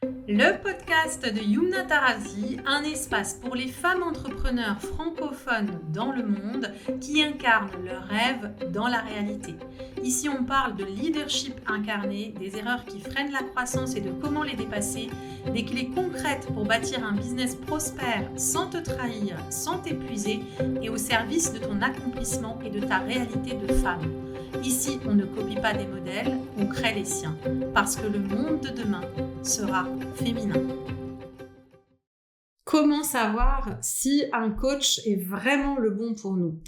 Le podcast de Yumna Tarazi, un espace pour les femmes entrepreneurs francophones dans le monde qui incarnent leurs rêves dans la réalité. Ici, on parle de leadership incarné, des erreurs qui freinent la croissance et de comment les dépasser, des clés concrètes pour bâtir un business prospère sans te trahir, sans t'épuiser et au service de ton accomplissement et de ta réalité de femme. Ici, on ne copie pas des modèles, on crée les siens, parce que le monde de demain sera féminin. Comment savoir si un coach est vraiment le bon pour nous ?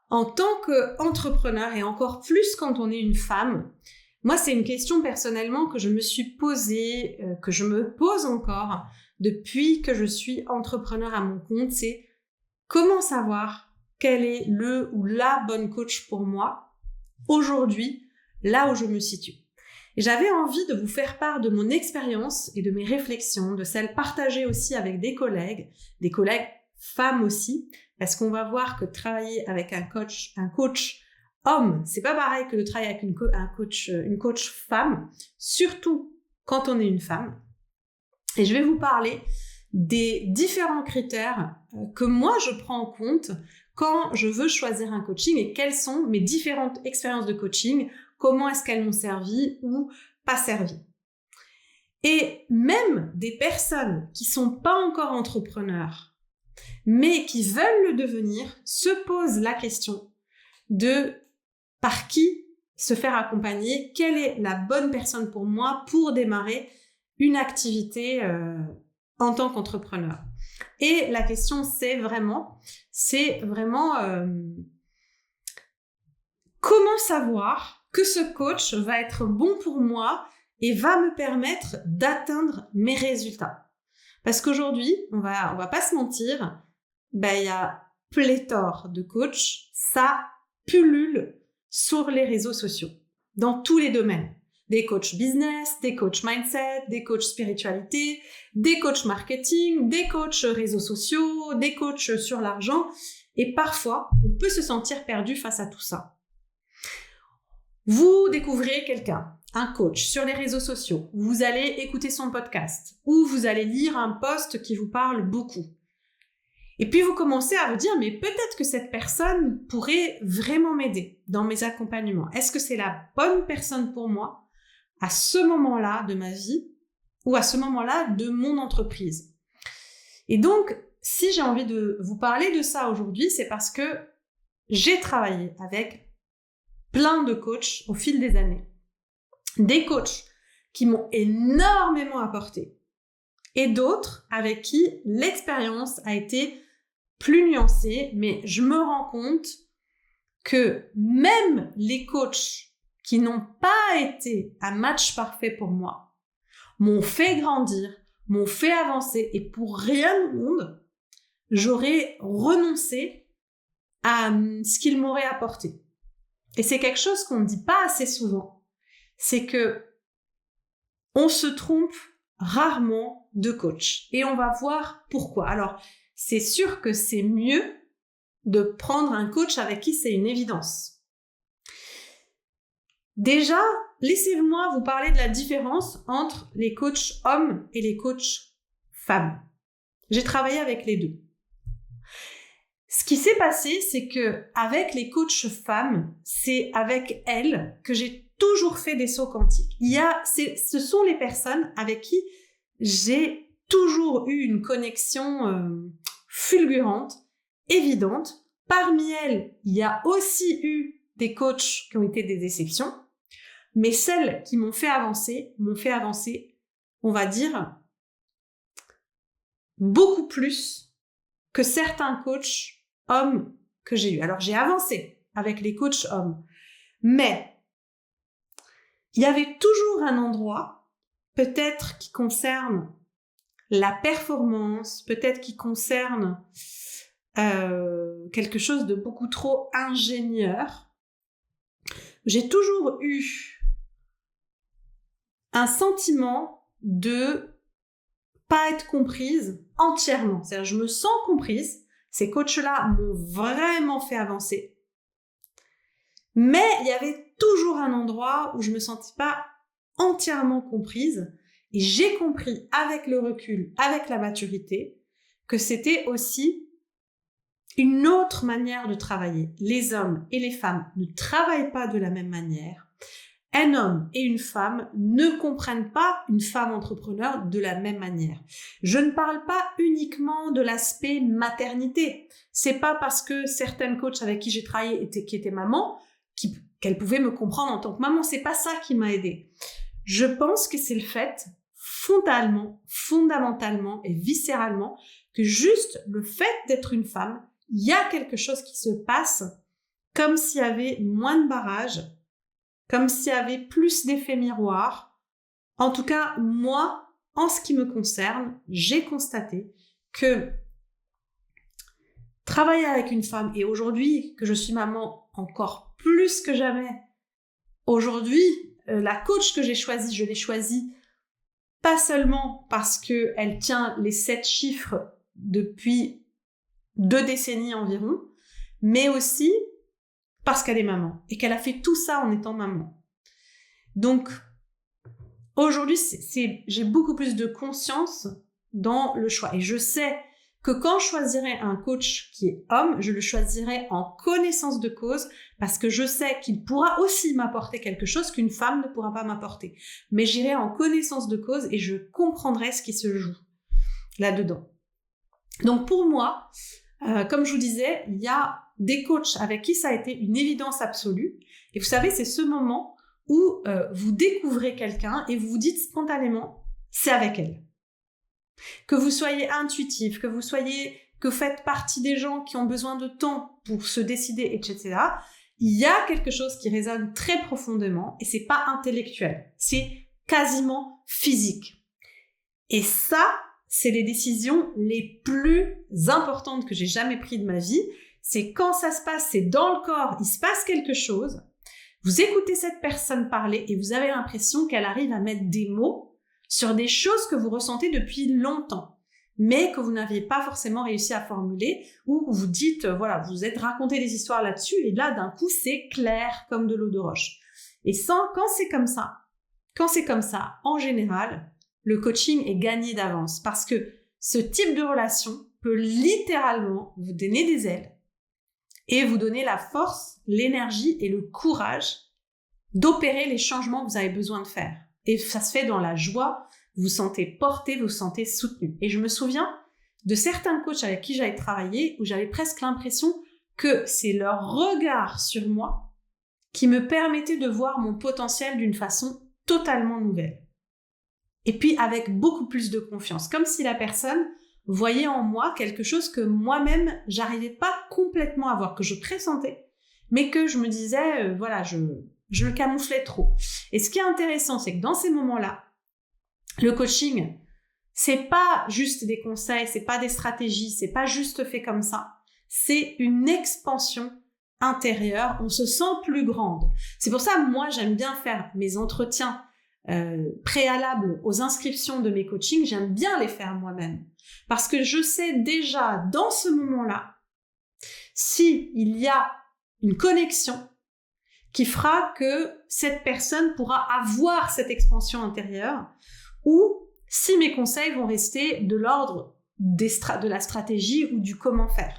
En tant qu'entrepreneur, et encore plus quand on est une femme, moi c'est une question personnellement que je me suis posée, que je me pose encore depuis que je suis entrepreneur à mon compte, c'est comment savoir quel est le ou la bonne coach pour moi aujourd'hui, là où je me situe. Et j'avais envie de vous faire part de mon expérience et de mes réflexions, de celles partagées aussi avec des collègues femmes aussi, parce qu'on va voir que travailler avec un coach homme, c'est pas pareil que de travailler avec une coach femme, surtout quand on est une femme. Et je vais vous parler des différents critères que moi je prends en compte quand je veux choisir un coaching et quelles sont mes différentes expériences de coaching, comment est-ce qu'elles m'ont servi ou pas servi. Et même des personnes qui sont pas encore entrepreneurs, mais qui veulent le devenir, se posent la question de par qui se faire accompagner, quelle est la bonne personne pour moi pour démarrer une activité en tant qu'entrepreneur. Et la question c'est vraiment comment savoir que ce coach va être bon pour moi et va me permettre d'atteindre mes résultats. Parce qu'aujourd'hui, on va pas se mentir, il y a pléthore de coachs, ça pullule sur les réseaux sociaux, dans tous les domaines. Des coachs business, des coachs mindset, des coachs spiritualité, des coachs marketing, des coachs réseaux sociaux, des coachs sur l'argent. Et parfois, on peut se sentir perdu face à tout ça. Vous découvrez quelqu'un, un coach sur les réseaux sociaux, vous allez écouter son podcast ou vous allez lire un post qui vous parle beaucoup. Et puis vous commencez à vous dire, mais peut-être que cette personne pourrait vraiment m'aider dans mes accompagnements. Est-ce que c'est la bonne personne pour moi à ce moment-là de ma vie ou à ce moment-là de mon entreprise? Et donc, si j'ai envie de vous parler de ça aujourd'hui, c'est parce que j'ai travaillé avec plein de coachs au fil des années. Des coachs qui m'ont énormément apporté et d'autres avec qui l'expérience a été plus nuancée, mais je me rends compte que même les coachs qui n'ont pas été un match parfait pour moi m'ont fait grandir, m'ont fait avancer et pour rien au monde, j'aurais renoncé à ce qu'ils m'auraient apporté. Et c'est quelque chose qu'on ne dit pas assez souvent, c'est que on se trompe rarement de coach et on va voir pourquoi. Alors, c'est sûr que c'est mieux de prendre un coach avec qui c'est une évidence. Déjà, laissez-moi vous parler de la différence entre les coachs hommes et les coachs femmes. J'ai travaillé avec les deux. Ce qui s'est passé, c'est que avec les coachs femmes, c'est avec elles que j'ai toujours fait des sauts quantiques. Ce sont les personnes avec qui j'ai toujours eu une connexion fulgurante, évidente. Parmi elles, il y a aussi eu des coachs qui ont été des exceptions, mais celles qui m'ont fait avancer, on va dire, beaucoup plus que certains coachs hommes que j'ai eu. Alors, j'ai avancé avec les coachs hommes, mais il y avait toujours un endroit, peut-être qui concerne la performance, peut-être qui concerne quelque chose de beaucoup trop ingénieur. J'ai toujours eu un sentiment de pas être comprise entièrement. C'est-à-dire, je me sens comprise. Ces coachs-là m'ont vraiment fait avancer. Mais il y avait toujours un endroit où je me sentais pas entièrement comprise Et j'ai compris avec le recul, avec la maturité, que c'était aussi une autre manière de travailler. Les hommes et les femmes ne travaillent pas de la même manière. Un homme et une femme ne comprennent pas une femme entrepreneur de la même manière. Je ne parle pas uniquement de l'aspect maternité. C'est pas parce que certaines coachs avec qui j'ai travaillé qui étaient mamans qu'elles pouvaient me comprendre en tant que maman. C'est pas ça qui m'a aidée. Je pense que c'est le fait, fondamentalement et viscéralement, que juste le fait d'être une femme, il y a quelque chose qui se passe comme s'il y avait moins de barrages, comme s'il y avait plus d'effets miroirs. En tout cas, moi, en ce qui me concerne, j'ai constaté que travailler avec une femme, et aujourd'hui que je suis maman encore plus que jamais, aujourd'hui, la coach que j'ai choisie, je l'ai choisie pas seulement parce qu'elle tient les 7 chiffres depuis 2 décennies environ, mais aussi parce qu'elle est maman et qu'elle a fait tout ça en étant maman. Donc, aujourd'hui, j'ai beaucoup plus de conscience dans le choix. Et je sais que quand je choisirai un coach qui est homme, je le choisirai en connaissance de cause parce que je sais qu'il pourra aussi m'apporter quelque chose qu'une femme ne pourra pas m'apporter. Mais j'irai en connaissance de cause et je comprendrai ce qui se joue là-dedans. Donc pour moi, comme je vous disais, il y a des coachs avec qui ça a été une évidence absolue. Et vous savez, c'est ce moment où vous découvrez quelqu'un et vous vous dites spontanément, c'est avec elle. Que vous soyez intuitif, que vous faites partie des gens qui ont besoin de temps pour se décider, etc. Il y a quelque chose qui résonne très profondément et c'est pas intellectuel, c'est quasiment physique. Et ça, c'est les décisions les plus importantes que j'ai jamais prises de ma vie. C'est quand ça se passe, c'est dans le corps, il se passe quelque chose. Vous écoutez cette personne parler et vous avez l'impression qu'elle arrive à mettre des mots sur des choses que vous ressentez depuis longtemps, mais que vous n'aviez pas forcément réussi à formuler, ou vous dites, voilà, vous êtes raconté des histoires là-dessus, et là, d'un coup, c'est clair comme de l'eau de roche. Et quand c'est comme ça, en général, le coaching est gagné d'avance, parce que ce type de relation peut littéralement vous donner des ailes, et vous donner la force, l'énergie et le courage d'opérer les changements que vous avez besoin de faire. Et ça se fait dans la joie, vous vous sentez porté, vous vous sentez soutenu. Et je me souviens de certains coachs avec qui j'avais travaillé où j'avais presque l'impression que c'est leur regard sur moi qui me permettait de voir mon potentiel d'une façon totalement nouvelle. Et puis avec beaucoup plus de confiance, comme si la personne voyait en moi quelque chose que moi-même, j'arrivais pas complètement à voir, que je pressentais, mais que je me disais, voilà, je le camouflais trop. Et ce qui est intéressant, c'est que dans ces moments-là, le coaching, c'est pas juste des conseils, c'est pas des stratégies, c'est pas juste fait comme ça. C'est une expansion intérieure, on se sent plus grande. C'est pour ça, moi, j'aime bien faire mes entretiens préalables aux inscriptions de mes coachings, j'aime bien les faire moi-même. Parce que je sais déjà, dans ce moment-là, si il y a une connexion qui fera que cette personne pourra avoir cette expansion intérieure, ou si mes conseils vont rester de l'ordre de la stratégie ou du comment faire.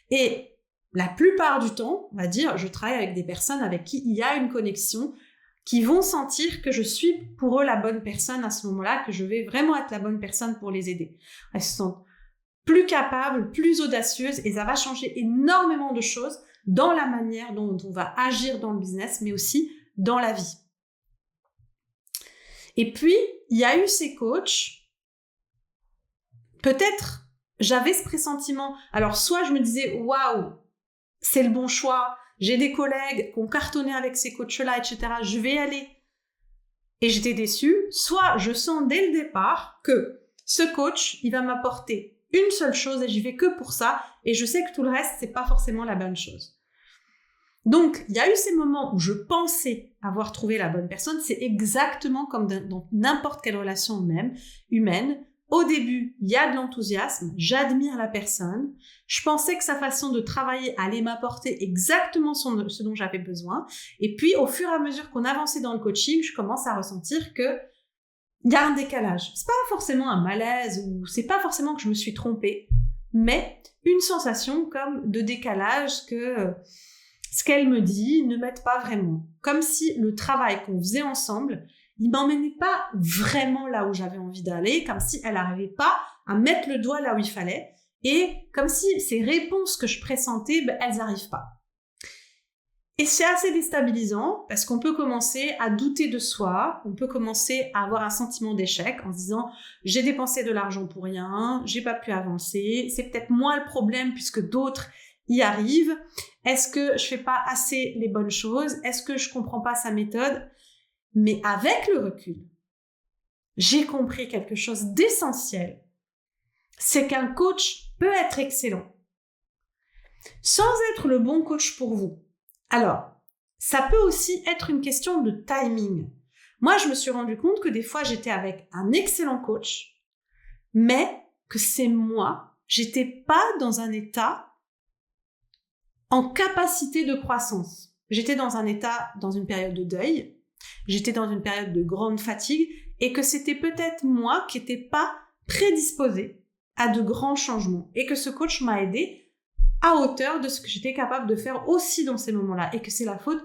Et la plupart du temps, on va dire, je travaille avec des personnes avec qui il y a une connexion, qui vont sentir que je suis pour eux la bonne personne à ce moment-là, que je vais vraiment être la bonne personne pour les aider. Elles se sentent plus capables, plus audacieuses, et ça va changer énormément de choses dans la manière dont on va agir dans le business, mais aussi dans la vie. Et puis, il y a eu ces coachs, peut-être j'avais ce pressentiment, alors soit je me disais, waouh, c'est le bon choix, j'ai des collègues qui ont cartonné avec ces coachs-là, etc., je vais y aller. Et j'étais déçue, soit je sens dès le départ que ce coach, il va m'apporter une seule chose et j'y vais que pour ça, et je sais que tout le reste, c'est pas forcément la bonne chose. Donc, il y a eu ces moments où je pensais avoir trouvé la bonne personne, c'est exactement comme dans n'importe quelle relation humaine. Au début, il y a de l'enthousiasme, j'admire la personne, je pensais que sa façon de travailler allait m'apporter exactement ce dont j'avais besoin, et puis au fur et à mesure qu'on avançait dans le coaching, je commence à ressentir que il y a un décalage. C'est pas forcément un malaise ou c'est pas forcément que je me suis trompée, mais une sensation comme de décalage que ce qu'elle me dit ne m'aide pas vraiment. Comme si le travail qu'on faisait ensemble, il m'emmenait pas vraiment là où j'avais envie d'aller, comme si elle n'arrivait pas à mettre le doigt là où il fallait, et comme si ces réponses que je pressentais, elles n'arrivent pas. Et c'est assez déstabilisant parce qu'on peut commencer à douter de soi, on peut commencer à avoir un sentiment d'échec en se disant « j'ai dépensé de l'argent pour rien, j'ai pas pu avancer, c'est peut-être moi le problème puisque d'autres y arrivent, est-ce que je fais pas assez les bonnes choses, est-ce que je comprends pas sa méthode ?» Mais avec le recul, j'ai compris quelque chose d'essentiel, c'est qu'un coach peut être excellent sans être le bon coach pour vous. Alors, ça peut aussi être une question de timing. Moi, je me suis rendu compte que des fois, j'étais avec un excellent coach, mais que c'est moi, j'étais pas dans un état en capacité de croissance. J'étais dans un état, dans une période de deuil, j'étais dans une période de grande fatigue, et que c'était peut-être moi qui n'étais pas prédisposée à de grands changements, et que ce coach m'a aidé à hauteur de ce que j'étais capable de faire aussi dans ces moments-là, et que c'est la faute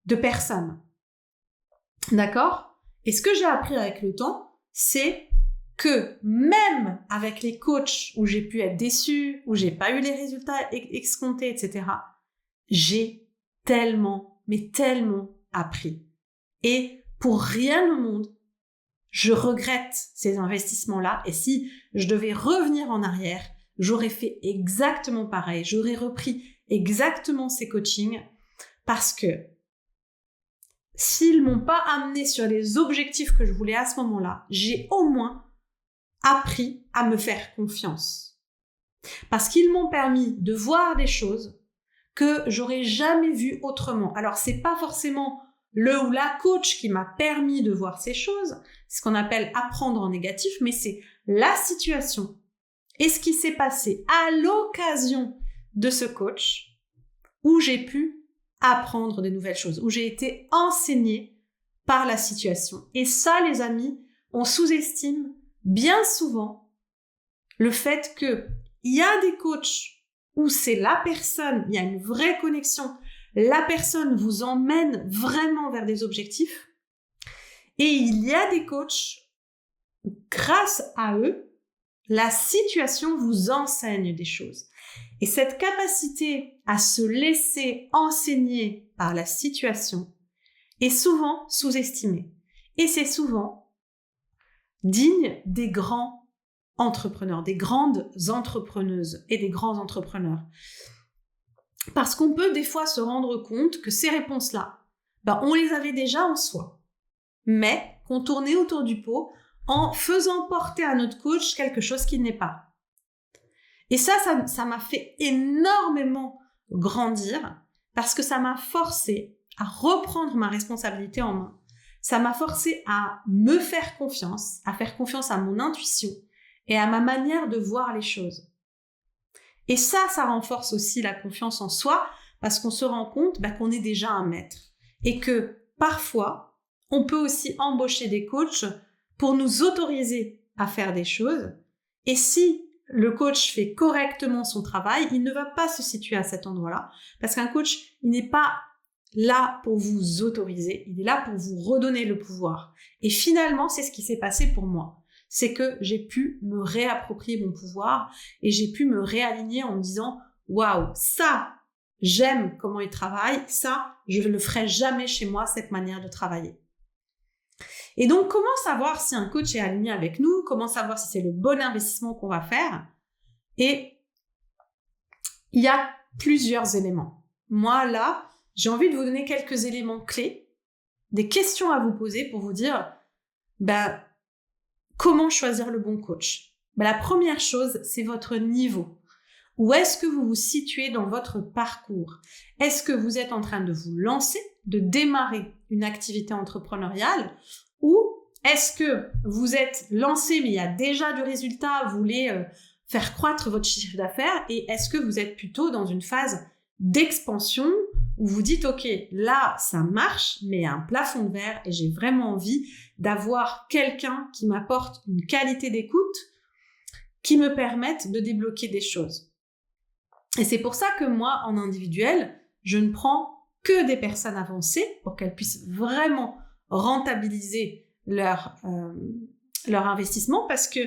de personne. D'accord ? Et ce que j'ai appris avec le temps, c'est que même avec les coachs où j'ai pu être déçue, où j'ai pas eu les résultats escomptés, etc., j'ai tellement, mais tellement appris. Et pour rien au monde, je regrette ces investissements-là, et si je devais revenir en arrière, j'aurais fait exactement pareil, j'aurais repris exactement ces coachings, parce que s'ils m'ont pas amené sur les objectifs que je voulais à ce moment-là, j'ai au moins appris à me faire confiance. Parce qu'ils m'ont permis de voir des choses que j'aurais jamais vues autrement. Alors, c'est pas forcément le ou la coach qui m'a permis de voir ces choses, c'est ce qu'on appelle apprendre en négatif, mais c'est la situation et ce qui s'est passé à l'occasion de ce coach où j'ai pu apprendre des nouvelles choses, où j'ai été enseignée par la situation. Et ça, les amis, on sous-estime bien souvent le fait qu'il y a des coachs où c'est la personne, il y a une vraie connexion, la personne vous emmène vraiment vers des objectifs, et il y a des coachs, grâce à eux, la situation vous enseigne des choses. Et cette capacité à se laisser enseigner par la situation est souvent sous-estimée. Et c'est souvent digne des grands entrepreneurs, des grandes entrepreneuses et des grands entrepreneurs. Parce qu'on peut des fois se rendre compte que ces réponses-là, on les avait déjà en soi, mais qu'on tournait autour du pot en faisant porter à notre coach quelque chose qui n'est pas. Et ça m'a fait énormément grandir parce que ça m'a forcé à reprendre ma responsabilité en main. Ça m'a forcé à me faire confiance, à faire confiance à mon intuition et à ma manière de voir les choses. Et ça renforce aussi la confiance en soi parce qu'on se rend compte qu'on est déjà un maître et que parfois, on peut aussi embaucher des coachs pour nous autoriser à faire des choses. Et si le coach fait correctement son travail, il ne va pas se situer à cet endroit-là. Parce qu'un coach, il n'est pas là pour vous autoriser, il est là pour vous redonner le pouvoir. Et finalement, c'est ce qui s'est passé pour moi. C'est que j'ai pu me réapproprier mon pouvoir et j'ai pu me réaligner en me disant « Waouh, ça, j'aime comment il travaille, ça, je ne le ferai jamais chez moi, cette manière de travailler. » Et donc, comment savoir si un coach est aligné avec nous? Comment savoir si c'est le bon investissement qu'on va faire? Et il y a plusieurs éléments. Moi, là, j'ai envie de vous donner quelques éléments clés, des questions à vous poser pour vous dire comment choisir le bon coach. La première chose, c'est votre niveau. Où est-ce que vous vous situez dans votre parcours? Est-ce que vous êtes en train de vous lancer, de démarrer une activité entrepreneuriale? Ou est-ce que vous êtes lancé, mais il y a déjà du résultat, vous voulez faire croître votre chiffre d'affaires, et est-ce que vous êtes plutôt dans une phase d'expansion où vous dites, OK, là, ça marche, mais il y a un plafond de verre et j'ai vraiment envie d'avoir quelqu'un qui m'apporte une qualité d'écoute qui me permette de débloquer des choses. Et c'est pour ça que moi, en individuel, je ne prends que des personnes avancées pour qu'elles puissent vraiment rentabiliser leur investissement, parce que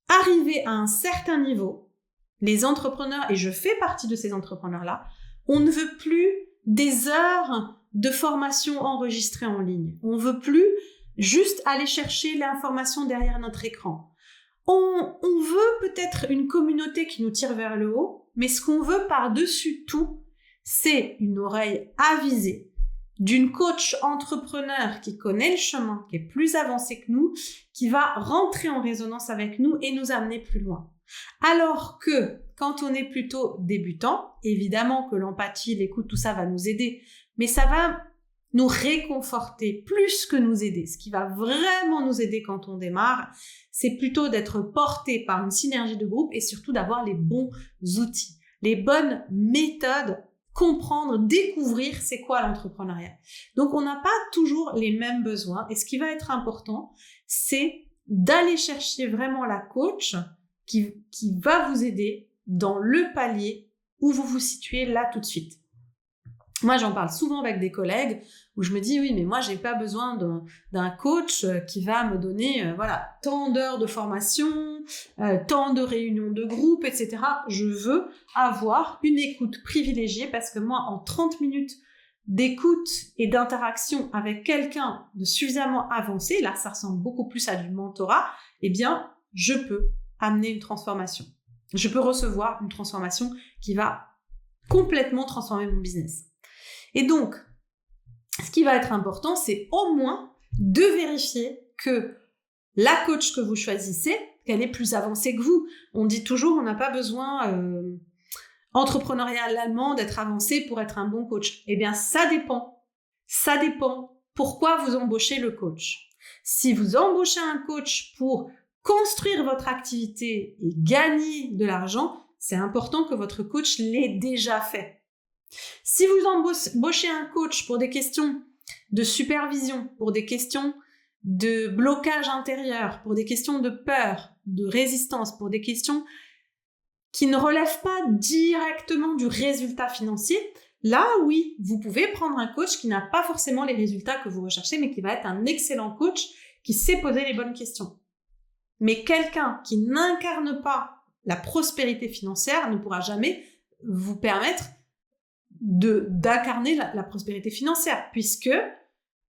arriver à un certain niveau, les entrepreneurs, et je fais partie de ces entrepreneurs-là, on ne veut plus des heures de formation enregistrées en ligne. On ne veut plus juste aller chercher l'information derrière notre écran. On veut peut-être une communauté qui nous tire vers le haut, mais ce qu'on veut par-dessus tout, c'est une oreille avisée d'une coach entrepreneur qui connaît le chemin, qui est plus avancée que nous, qui va rentrer en résonance avec nous et nous amener plus loin. Alors que quand on est plutôt débutant, évidemment que l'empathie, l'écoute, tout ça va nous aider, mais ça va nous réconforter plus que nous aider. Ce qui va vraiment nous aider quand on démarre, c'est plutôt d'être porté par une synergie de groupe et surtout d'avoir les bons outils, les bonnes méthodes, comprendre, découvrir c'est quoi l'entrepreneuriat. Donc on n'a pas toujours les mêmes besoins et ce qui va être important, c'est d'aller chercher vraiment la coach qui va vous aider dans le palier où vous vous situez là tout de suite. Moi, j'en parle souvent avec des collègues où je me dis, oui, mais moi, j'ai pas besoin d'un coach qui va me donner, tant d'heures de formation, tant de réunions de groupe, etc. Je veux avoir une écoute privilégiée parce que moi, en 30 minutes d'écoute et d'interaction avec quelqu'un de suffisamment avancé, là, ça ressemble beaucoup plus à du mentorat, eh bien, je peux amener une transformation. Je peux recevoir une transformation qui va complètement transformer mon business. Et donc, ce qui va être important, c'est au moins de vérifier que la coach que vous choisissez, qu'elle est plus avancée que vous. On dit toujours, on n'a pas besoin entrepreneurialement d'être avancé pour être un bon coach. Eh bien, ça dépend. Ça dépend pourquoi vous embauchez le coach. Si vous embauchez un coach pour construire votre activité et gagner de l'argent, c'est important que votre coach l'ait déjà fait. Si vous embauchez un coach pour des questions de supervision, pour des questions de blocage intérieur, pour des questions de peur, de résistance, pour des questions qui ne relèvent pas directement du résultat financier, là, oui, vous pouvez prendre un coach qui n'a pas forcément les résultats que vous recherchez, mais qui va être un excellent coach qui sait poser les bonnes questions. Mais quelqu'un qui n'incarne pas la prospérité financière ne pourra jamais vous permettre d'incarner la prospérité financière, puisque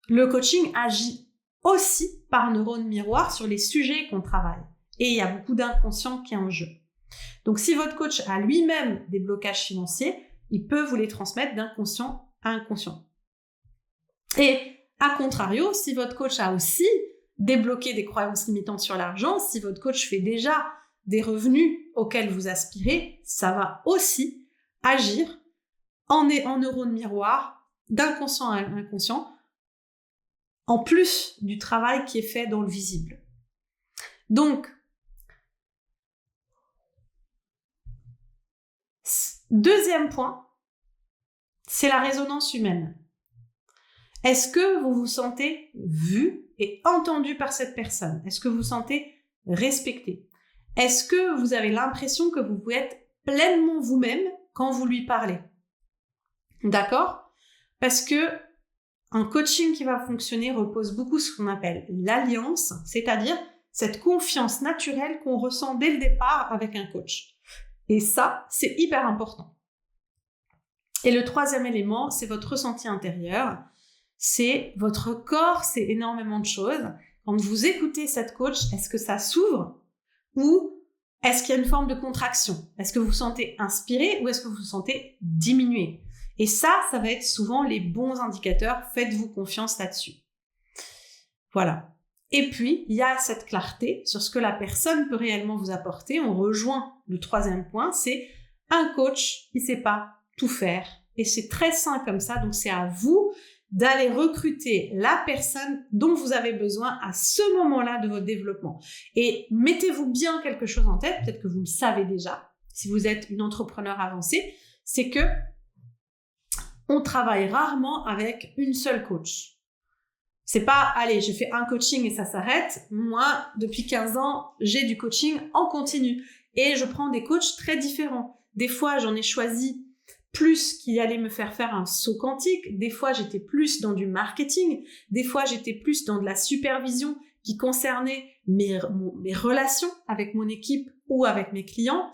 le coaching agit aussi par neurones miroirs sur les sujets qu'on travaille. Et il y a beaucoup d'inconscient qui est en jeu. Donc, si votre coach a lui-même des blocages financiers, il peut vous les transmettre d'inconscient à inconscient. Et à contrario, si votre coach a aussi débloqué des croyances limitantes sur l'argent, si votre coach fait déjà des revenus auxquels vous aspirez, ça va aussi agir en neurones miroirs, d'inconscient à inconscient, en plus du travail qui est fait dans le visible. Donc, deuxième point, c'est la résonance humaine. Est-ce que vous vous sentez vu et entendu par cette personne? Est-ce que vous vous sentez respecté? Est-ce que vous avez l'impression que vous pouvez être pleinement vous-même quand vous lui parlez? D'accord? Parce que un coaching qui va fonctionner repose beaucoup sur ce qu'on appelle l'alliance, c'est-à-dire cette confiance naturelle qu'on ressent dès le départ avec un coach. Et ça, c'est hyper important. Et le troisième élément, c'est votre ressenti intérieur. C'est votre corps, c'est énormément de choses. Quand vous écoutez cette coach, est-ce que ça s'ouvre ou est-ce qu'il y a une forme de contraction? Est-ce que vous vous sentez inspiré ou est-ce que vous vous sentez diminué? Et ça va être souvent les bons indicateurs. Faites-vous confiance là-dessus. Voilà. Et puis, il y a cette clarté sur ce que la personne peut réellement vous apporter. On rejoint le troisième point, c'est un coach qui ne sait pas tout faire. Et c'est très sain comme ça. Donc, c'est à vous d'aller recruter la personne dont vous avez besoin à ce moment-là de votre développement. Et mettez-vous bien quelque chose en tête, peut-être que vous le savez déjà, si vous êtes une entrepreneur avancée, c'est que on travaille rarement avec une seule coach. C'est pas, allez, je fais un coaching et ça s'arrête. Moi, depuis 15 ans, j'ai du coaching en continu. Et je prends des coachs très différents. Des fois, j'en ai choisi plus qui allait me faire faire un saut quantique. Des fois, j'étais plus dans du marketing. Des fois, j'étais plus dans de la supervision qui concernait mes relations avec mon équipe ou avec mes clients.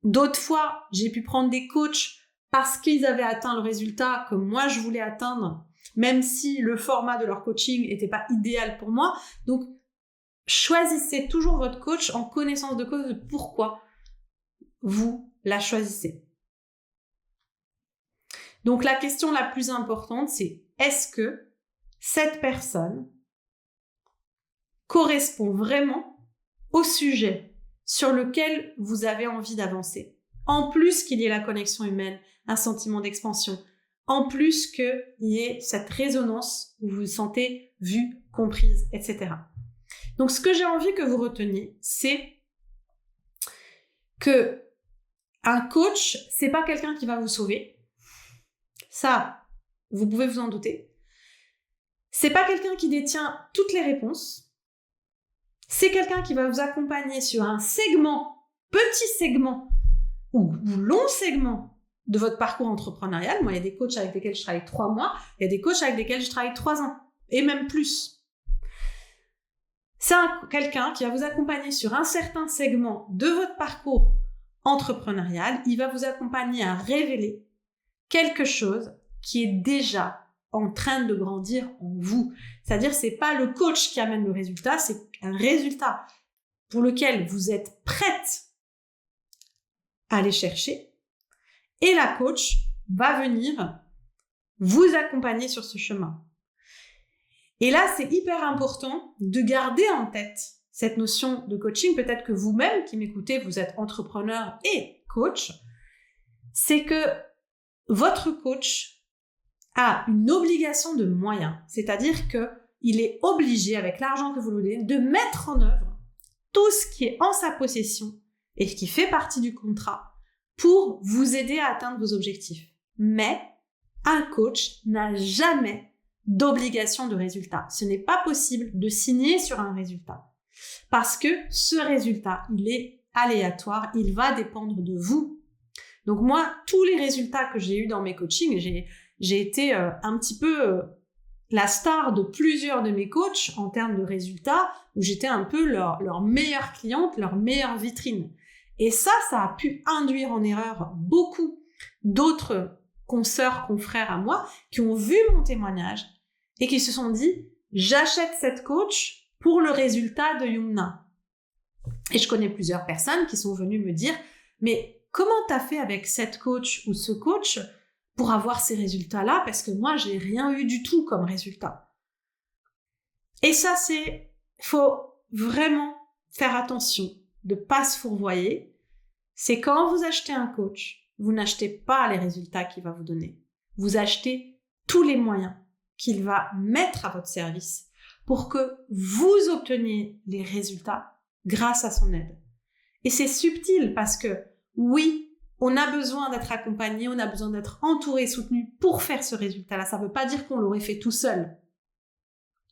D'autres fois, j'ai pu prendre des coachs parce qu'ils avaient atteint le résultat que moi, je voulais atteindre, même si le format de leur coaching n'était pas idéal pour moi. Donc, choisissez toujours votre coach en connaissance de cause de pourquoi vous la choisissez. Donc, la question la plus importante, c'est est-ce que cette personne correspond vraiment au sujet sur lequel vous avez envie d'avancer? En plus qu'il y ait la connexion humaine, un sentiment d'expansion, en plus qu'il y ait cette résonance où vous vous sentez vue, comprise, etc. Donc, ce que j'ai envie que vous reteniez, c'est que un coach, c'est pas quelqu'un qui va vous sauver. Ça, vous pouvez vous en douter. C'est pas quelqu'un qui détient toutes les réponses. C'est quelqu'un qui va vous accompagner sur un segment, petit segment ou long segment de votre parcours entrepreneurial. Moi, il y a des coachs avec lesquels je travaille 3 mois, il y a des coachs avec lesquels je travaille 3 ans, et même plus. C'est quelqu'un qui va vous accompagner sur un certain segment de votre parcours entrepreneurial. Il va vous accompagner à révéler quelque chose qui est déjà en train de grandir en vous. C'est-à-dire, c'est pas le coach qui amène le résultat, c'est un résultat pour lequel vous êtes prête à aller chercher. Et la coach va venir vous accompagner sur ce chemin. Et là, c'est hyper important de garder en tête cette notion de coaching. Peut-être que vous-même qui m'écoutez, vous êtes entrepreneur et coach. C'est que votre coach a une obligation de moyens. C'est-à-dire qu'il est obligé, avec l'argent que vous lui donnez, de mettre en œuvre tout ce qui est en sa possession et qui fait partie du contrat pour vous aider à atteindre vos objectifs. Mais un coach n'a jamais d'obligation de résultat. Ce n'est pas possible de signer sur un résultat parce que ce résultat, il est aléatoire, il va dépendre de vous. Donc moi, tous les résultats que j'ai eus dans mes coachings, j'ai été un petit peu la star de plusieurs de mes coachs en termes de résultats, où j'étais un peu leur meilleure cliente, leur meilleure vitrine. Et ça a pu induire en erreur beaucoup d'autres consoeurs, confrères à moi, qui ont vu mon témoignage et qui se sont dit « J'achète cette coach pour le résultat de Yumna ». Et je connais plusieurs personnes qui sont venues me dire « Mais comment t'as fait avec cette coach ou ce coach pour avoir ces résultats-là, parce que moi, j'ai rien eu du tout comme résultat. » Et ça, faut vraiment faire attention de pas se fourvoyer. C'est quand vous achetez un coach, vous n'achetez pas les résultats qu'il va vous donner. Vous achetez tous les moyens qu'il va mettre à votre service pour que vous obteniez les résultats grâce à son aide. Et c'est subtil parce que, oui, on a besoin d'être accompagné, on a besoin d'être entouré, soutenu pour faire ce résultat-là. Ça ne veut pas dire qu'on l'aurait fait tout seul.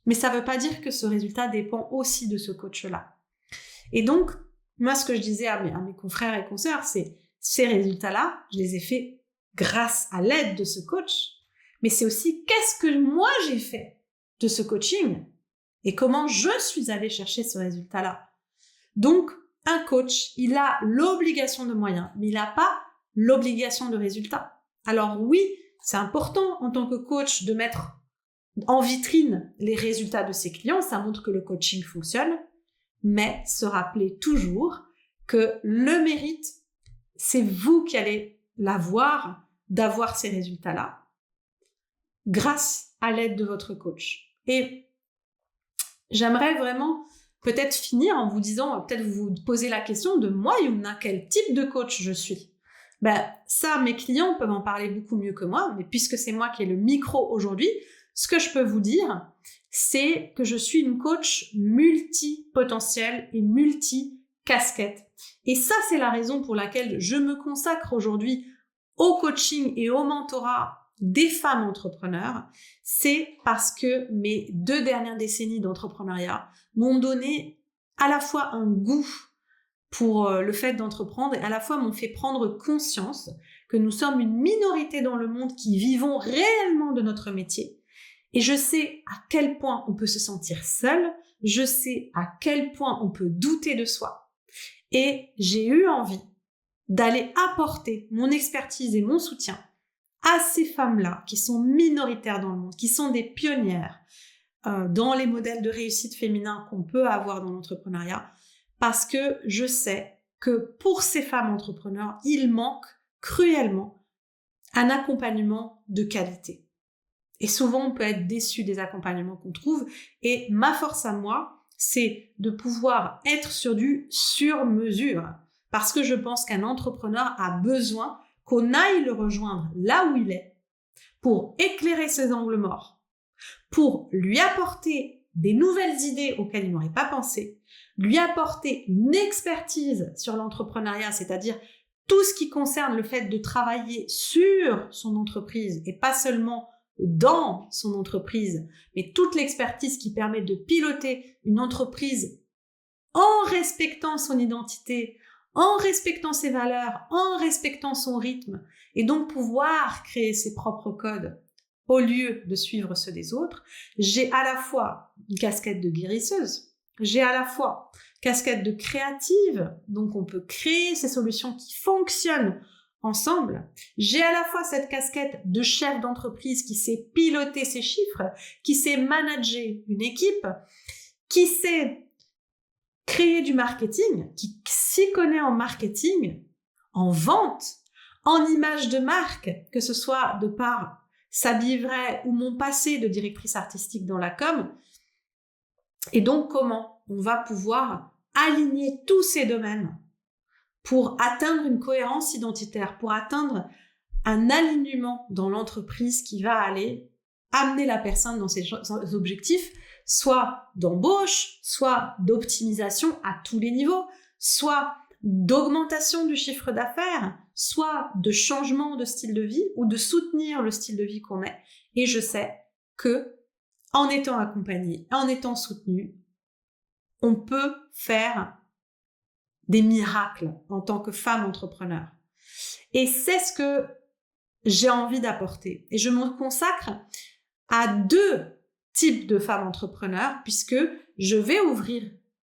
Mais ça ne veut pas dire que ce résultat dépend aussi de ce coach-là. Et donc, moi, ce que je disais à mes confrères et consoeurs, c'est ces résultats-là, je les ai faits grâce à l'aide de ce coach. Mais c'est aussi qu'est-ce que moi j'ai fait de ce coaching et comment je suis allée chercher ce résultat-là. Donc, un coach, il a l'obligation de moyens, mais il n'a pas l'obligation de résultats. Alors oui, c'est important en tant que coach de mettre en vitrine les résultats de ses clients, ça montre que le coaching fonctionne, mais se rappeler toujours que le mérite, c'est vous qui allez l'avoir, d'avoir ces résultats-là, grâce à l'aide de votre coach. Et j'aimerais vraiment peut-être finir en vous disant, peut-être vous vous posez la question de moi, Yumna, quel type de coach je suis? Ça, mes clients peuvent en parler beaucoup mieux que moi, mais puisque c'est moi qui ai le micro aujourd'hui, ce que je peux vous dire, c'est que je suis une coach multi-potentiel et multi-casquette. Et ça, c'est la raison pour laquelle je me consacre aujourd'hui au coaching et au mentorat des femmes entrepreneurs, c'est parce que mes 2 dernières décennies d'entrepreneuriat m'ont donné à la fois un goût pour le fait d'entreprendre et à la fois m'ont fait prendre conscience que nous sommes une minorité dans le monde qui vivons réellement de notre métier. Et je sais à quel point on peut se sentir seul, je sais à quel point on peut douter de soi. Et j'ai eu envie d'aller apporter mon expertise et mon soutien à ces femmes-là qui sont minoritaires dans le monde, qui sont des pionnières dans les modèles de réussite féminins qu'on peut avoir dans l'entrepreneuriat, parce que je sais que pour ces femmes entrepreneurs, il manque cruellement un accompagnement de qualité. Et souvent, on peut être déçu des accompagnements qu'on trouve. Et ma force à moi, c'est de pouvoir être sur du sur-mesure. Parce que je pense qu'un entrepreneur a besoin qu'on aille le rejoindre là où il est pour éclairer ses angles morts, pour lui apporter des nouvelles idées auxquelles il n'aurait pas pensé, lui apporter une expertise sur l'entrepreneuriat, c'est-à-dire tout ce qui concerne le fait de travailler sur son entreprise et pas seulement dans son entreprise, mais toute l'expertise qui permet de piloter une entreprise en respectant son identité, en respectant ses valeurs, en respectant son rythme, et donc pouvoir créer ses propres codes au lieu de suivre ceux des autres. J'ai à la fois une casquette de guérisseuse, j'ai à la fois casquette de créative, donc on peut créer ces solutions qui fonctionnent ensemble. J'ai à la fois cette casquette de chef d'entreprise qui sait piloter ses chiffres, qui sait manager une équipe, qui sait créer du marketing, qui s'y connaît en marketing, en vente, en image de marque, que ce soit de par S'habiller vrai ou mon passé de directrice artistique dans la com. Et donc, comment on va pouvoir aligner tous ces domaines pour atteindre une cohérence identitaire, pour atteindre un alignement dans l'entreprise qui va aller amener la personne dans ses objectifs, soit d'embauche, soit d'optimisation à tous les niveaux, soit d'augmentation du chiffre d'affaires, soit de changement de style de vie ou de soutenir le style de vie qu'on est. Et je sais que en étant accompagné, en étant soutenu, on peut faire des miracles en tant que femme entrepreneur. Et c'est ce que j'ai envie d'apporter. Et je me consacre à 2 types de femmes entrepreneurs puisque je vais ouvrir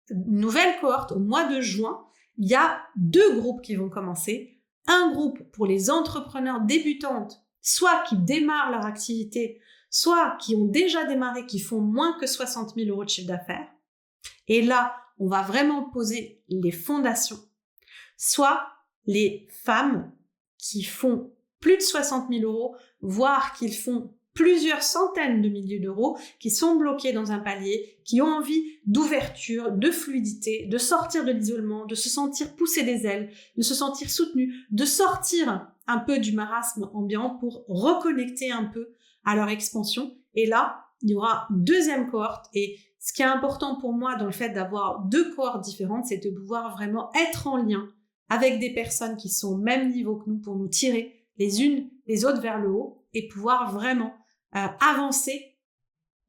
une nouvelle cohorte au mois de juin. Il y a 2 groupes qui vont commencer. Un groupe pour les entrepreneurs débutantes, soit qui démarrent leur activité, soit qui ont déjà démarré, qui font moins que 60 000 € de chiffre d'affaires. Et là, on va vraiment poser les fondations. Soit les femmes qui font plus de 60 000 €, voire qui font plusieurs centaines de milliers d'euros, qui sont bloqués dans un palier, qui ont envie d'ouverture, de fluidité, de sortir de l'isolement, de se sentir pousser des ailes, de se sentir soutenu, de sortir un peu du marasme ambiant pour reconnecter un peu à leur expansion. Et là, il y aura une 2e cohorte. Et ce qui est important pour moi dans le fait d'avoir 2 cohortes différentes, c'est de pouvoir vraiment être en lien avec des personnes qui sont au même niveau que nous pour nous tirer les unes les autres vers le haut et pouvoir vraiment avancer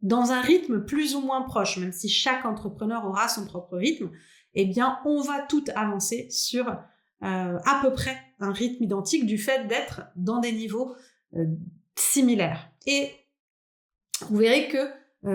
dans un rythme plus ou moins proche, même si chaque entrepreneur aura son propre rythme, eh bien, on va toutes avancer sur à peu près un rythme identique du fait d'être dans des niveaux similaires. Et vous verrez que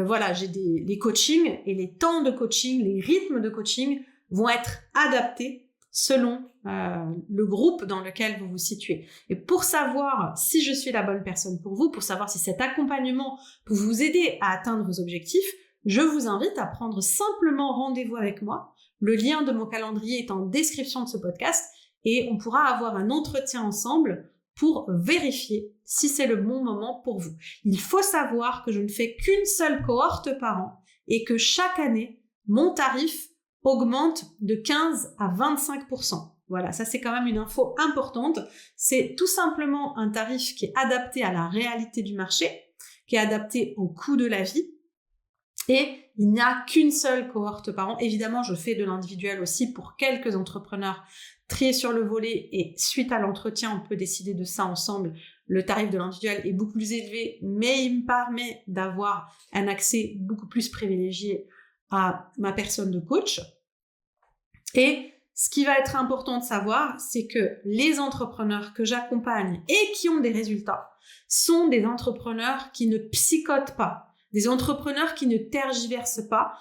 voilà, j'ai les coachings et les temps de coaching, les rythmes de coaching vont être adaptés selon le groupe dans lequel vous vous situez. Et pour savoir si je suis la bonne personne pour vous, pour savoir si cet accompagnement peut vous aider à atteindre vos objectifs, je vous invite à prendre simplement rendez-vous avec moi. Le lien de mon calendrier est en description de ce podcast et on pourra avoir un entretien ensemble pour vérifier si c'est le bon moment pour vous. Il faut savoir que je ne fais qu'une seule cohorte par an et que chaque année, mon tarif augmente de 15 à 25%. Voilà, ça c'est quand même une info importante. C'est tout simplement un tarif qui est adapté à la réalité du marché, qui est adapté au coût de la vie. Et il n'y a qu'une seule cohorte par an. Évidemment, je fais de l'individuel aussi pour quelques entrepreneurs triés sur le volet et suite à l'entretien, on peut décider de ça ensemble. Le tarif de l'individuel est beaucoup plus élevé, mais il me permet d'avoir un accès beaucoup plus privilégié à ma personne de coach. Et ce qui va être important de savoir, c'est que les entrepreneurs que j'accompagne et qui ont des résultats sont des entrepreneurs qui ne psychotent pas, des entrepreneurs qui ne tergiversent pas.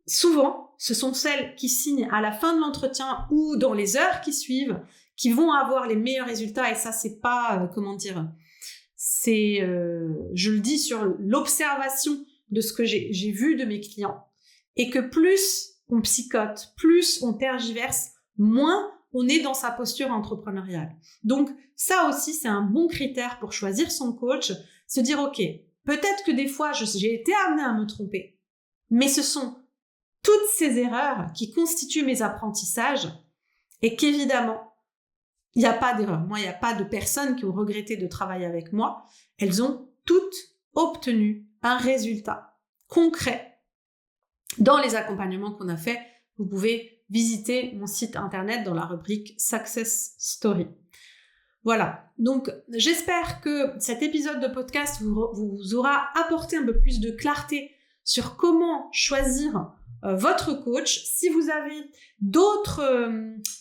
Souvent, ce sont celles qui signent à la fin de l'entretien ou dans les heures qui suivent, qui vont avoir les meilleurs résultats. Et ça, c'est pas, je le dis sur l'observation de ce que j'ai vu de mes clients. Et que plus on psychote, plus on tergiverse, moins on est dans sa posture entrepreneuriale. Donc, ça aussi, c'est un bon critère pour choisir son coach. Se dire, OK, peut-être que des fois, j'ai été amenée à me tromper, mais ce sont toutes ces erreurs qui constituent mes apprentissages et qu'évidemment, il n'y a pas d'erreur. Moi, il n'y a pas de personnes qui ont regretté de travailler avec moi. Elles ont toutes obtenu un résultat concret dans les accompagnements qu'on a fait. Vous pouvez visiter mon site internet dans la rubrique Success Story. Voilà, donc j'espère que cet épisode de podcast vous aura apporté un peu plus de clarté sur comment choisir votre coach. Si vous avez d'autres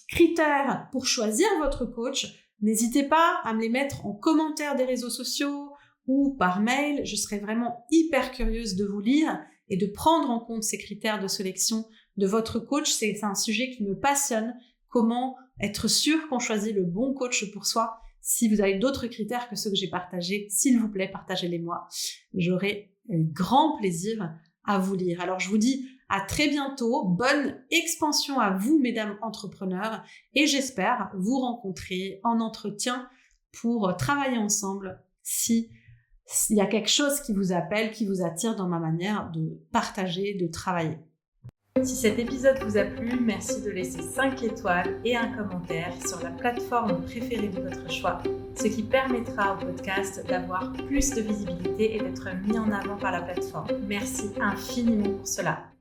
critères pour choisir votre coach, n'hésitez pas à me les mettre en commentaire des réseaux sociaux ou par mail. Je serais vraiment hyper curieuse de vous lire et de prendre en compte ces critères de sélection de votre coach. C'est un sujet qui me passionne. Comment être sûr qu'on choisit le bon coach pour soi? Si vous avez d'autres critères que ceux que j'ai partagés, s'il vous plaît, partagez-les-moi. J'aurai grand plaisir à vous lire. Alors, je vous dis à très bientôt. Bonne expansion à vous, mesdames entrepreneurs. Et j'espère vous rencontrer en entretien pour travailler ensemble s'il y a quelque chose qui vous appelle, qui vous attire dans ma manière de partager, de travailler. Si cet épisode vous a plu, merci de laisser 5 étoiles et un commentaire sur la plateforme préférée de votre choix, ce qui permettra au podcast d'avoir plus de visibilité et d'être mis en avant par la plateforme. Merci infiniment pour cela.